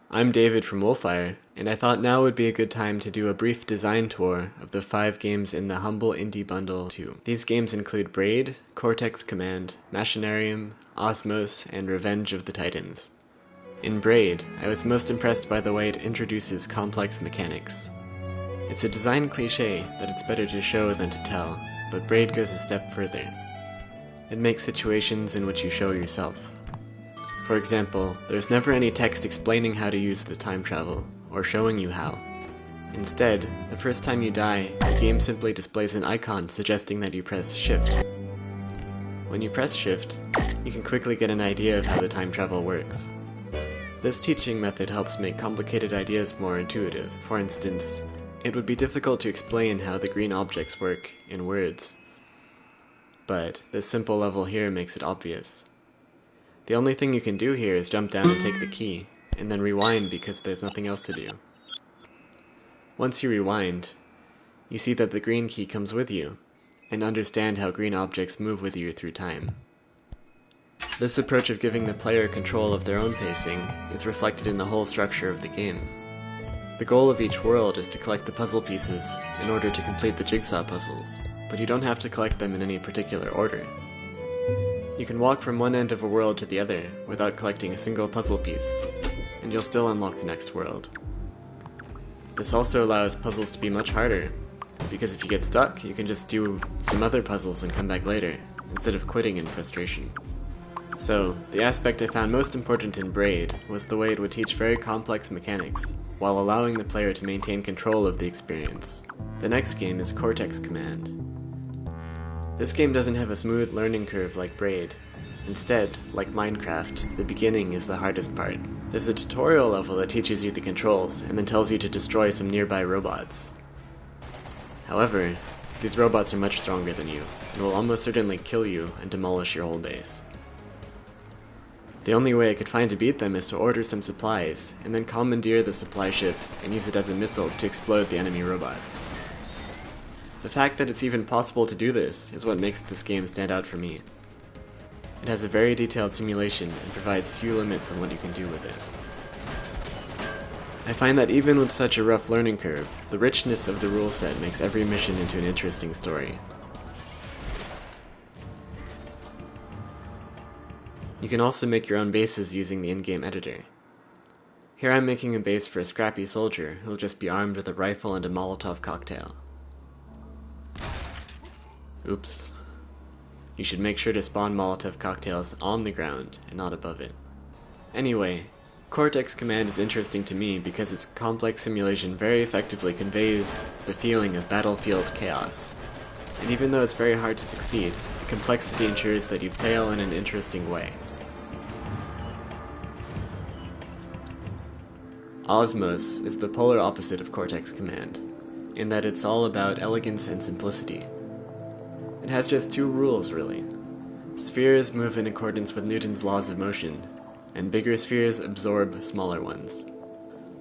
I'm David from Wolfire, and I thought now would be a good time to do a brief design tour of the 5 games in the Humble Indie Bundle 2. These games include Braid, Cortex Command, Machinarium, Osmos, and Revenge of the Titans. In Braid, I was most impressed by the way it introduces complex mechanics. It's a design cliché that it's better to show than to tell, but Braid goes a step further. It makes situations in which you show yourself. For example, there's never any text explaining how to use the time travel, or showing you how. Instead, the first time you die, the game simply displays an icon suggesting that you press Shift. When you press Shift, you can quickly get an idea of how the time travel works. This teaching method helps make complicated ideas more intuitive. For instance, it would be difficult to explain how the green objects work in words, but this simple level here makes it obvious. The only thing you can do here is jump down and take the key, and then rewind because there's nothing else to do. Once you rewind, you see that the green key comes with you, and understand how green objects move with you through time. This approach of giving the player control of their own pacing is reflected in the whole structure of the game. The goal of each world is to collect the puzzle pieces in order to complete the jigsaw puzzles, but you don't have to collect them in any particular order. You can walk from one end of a world to the other without collecting a single puzzle piece, and you'll still unlock the next world. This also allows puzzles to be much harder, because if you get stuck, you can just do some other puzzles and come back later, instead of quitting in frustration. So, the aspect I found most important in Braid was the way it would teach very complex mechanics, while allowing the player to maintain control of the experience. The next game is Cortex Command. This game doesn't have a smooth learning curve like Braid. Instead, like Minecraft, the beginning is the hardest part. There's a tutorial level that teaches you the controls, and then tells you to destroy some nearby robots. However, these robots are much stronger than you, and will almost certainly kill you and demolish your whole base. The only way I could find to beat them is to order some supplies, and then commandeer the supply ship and use it as a missile to explode the enemy robots. The fact that it's even possible to do this is what makes this game stand out for me. It has a very detailed simulation and provides few limits on what you can do with it. I find that even with such a rough learning curve, the richness of the rule set makes every mission into an interesting story. You can also make your own bases using the in-game editor. Here I'm making a base for a scrappy soldier who'll just be armed with a rifle and a Molotov cocktail. Oops. You should make sure to spawn Molotov cocktails on the ground and not above it. Anyway, Cortex Command is interesting to me because its complex simulation very effectively conveys the feeling of battlefield chaos. And even though it's very hard to succeed, the complexity ensures that you fail in an interesting way. Osmos is the polar opposite of Cortex Command, in that it's all about elegance and simplicity. It has just 2 rules, really. Spheres move in accordance with Newton's laws of motion, and bigger spheres absorb smaller ones.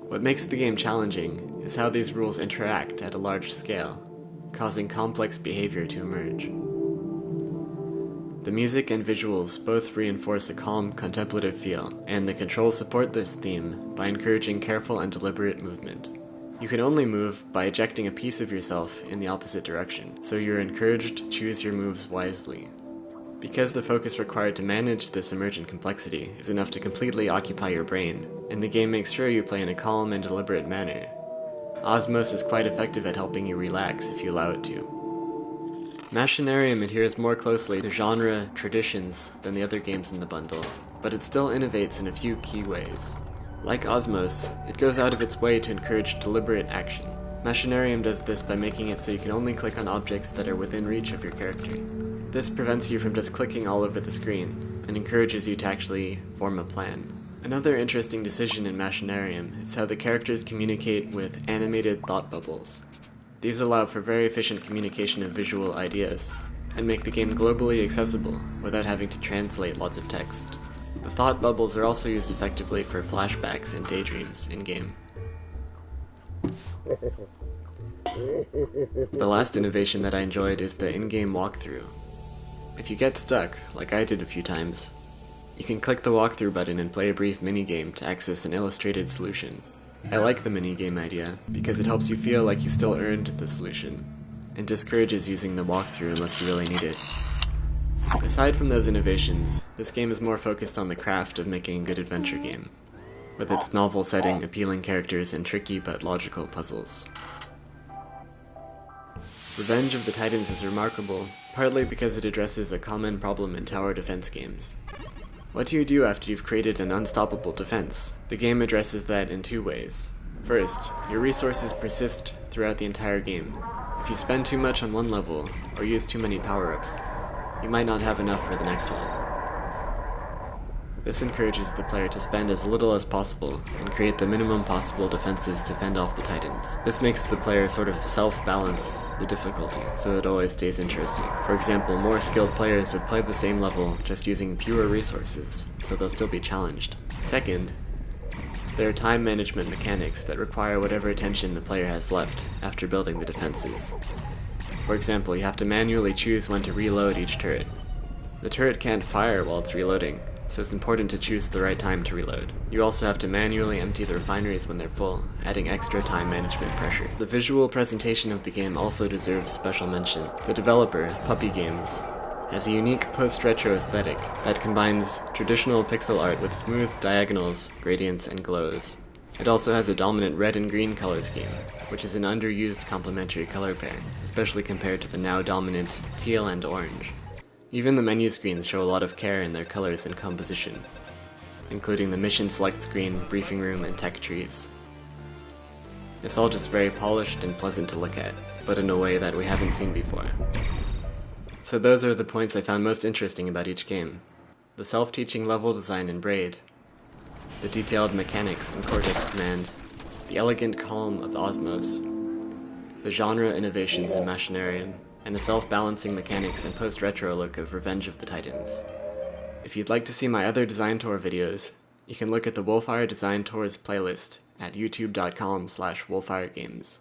What makes the game challenging is how these rules interact at a large scale, causing complex behavior to emerge. The music and visuals both reinforce a calm, contemplative feel, and the controls support this theme by encouraging careful and deliberate movement. You can only move by ejecting a piece of yourself in the opposite direction, so you're encouraged to choose your moves wisely. Because the focus required to manage this emergent complexity is enough to completely occupy your brain, and the game makes sure you play in a calm and deliberate manner, Osmos is quite effective at helping you relax if you allow it to. Machinarium adheres more closely to genre traditions than the other games in the bundle, but it still innovates in a few key ways. Like Osmos, it goes out of its way to encourage deliberate action. Machinarium does this by making it so you can only click on objects that are within reach of your character. This prevents you from just clicking all over the screen, and encourages you to actually form a plan. Another interesting decision in Machinarium is how the characters communicate with animated thought bubbles. These allow for very efficient communication of visual ideas, and make the game globally accessible without having to translate lots of text. The thought bubbles are also used effectively for flashbacks and daydreams in-game. The last innovation that I enjoyed is the in-game walkthrough. If you get stuck, like I did a few times, You can click the walkthrough button and play a brief minigame to access an illustrated solution. I like the minigame idea because it helps you feel like you still earned the solution, and discourages using the walkthrough unless you really need it. Aside from those innovations, this game is more focused on the craft of making a good adventure game, with its novel setting, appealing characters, and tricky but logical puzzles. Revenge of the Titans is remarkable, partly because it addresses a common problem in tower defense games. What do you do after you've created an unstoppable defense? The game addresses that in two ways. First, your resources persist throughout the entire game. If you spend too much on one level, or use too many power-ups, you might not have enough for the next one. This encourages the player to spend as little as possible and create the minimum possible defenses to fend off the Titans. This makes the player sort of self-balance the difficulty, so it always stays interesting. For example, more skilled players would play the same level just using fewer resources, so they'll still be challenged. Second, there are time management mechanics that require whatever attention the player has left after building the defenses. For example, you have to manually choose when to reload each turret. The turret can't fire while it's reloading, so it's important to choose the right time to reload. You also have to manually empty the refineries when they're full, adding extra time management pressure. The visual presentation of the game also deserves special mention. The developer, Puppy Games, has a unique post-retro aesthetic that combines traditional pixel art with smooth diagonals, gradients, and glows. It also has a dominant red and green color scheme, which is an underused complementary color pair, especially compared to the now dominant teal and orange. Even the menu screens show a lot of care in their colors and composition, including the mission select screen, briefing room, and tech trees. It's all just very polished and pleasant to look at, but in a way that we haven't seen before. So those are the points I found most interesting about each game. The self-teaching level design in Braid, the detailed mechanics in Cortex Command, the elegant calm of Osmos, the genre innovations in Machinarium, and the self-balancing mechanics and post-retro look of Revenge of the Titans. If you'd like to see my other design tour videos, you can look at the Wolfire Design Tours playlist at youtube.com/wolfiregames.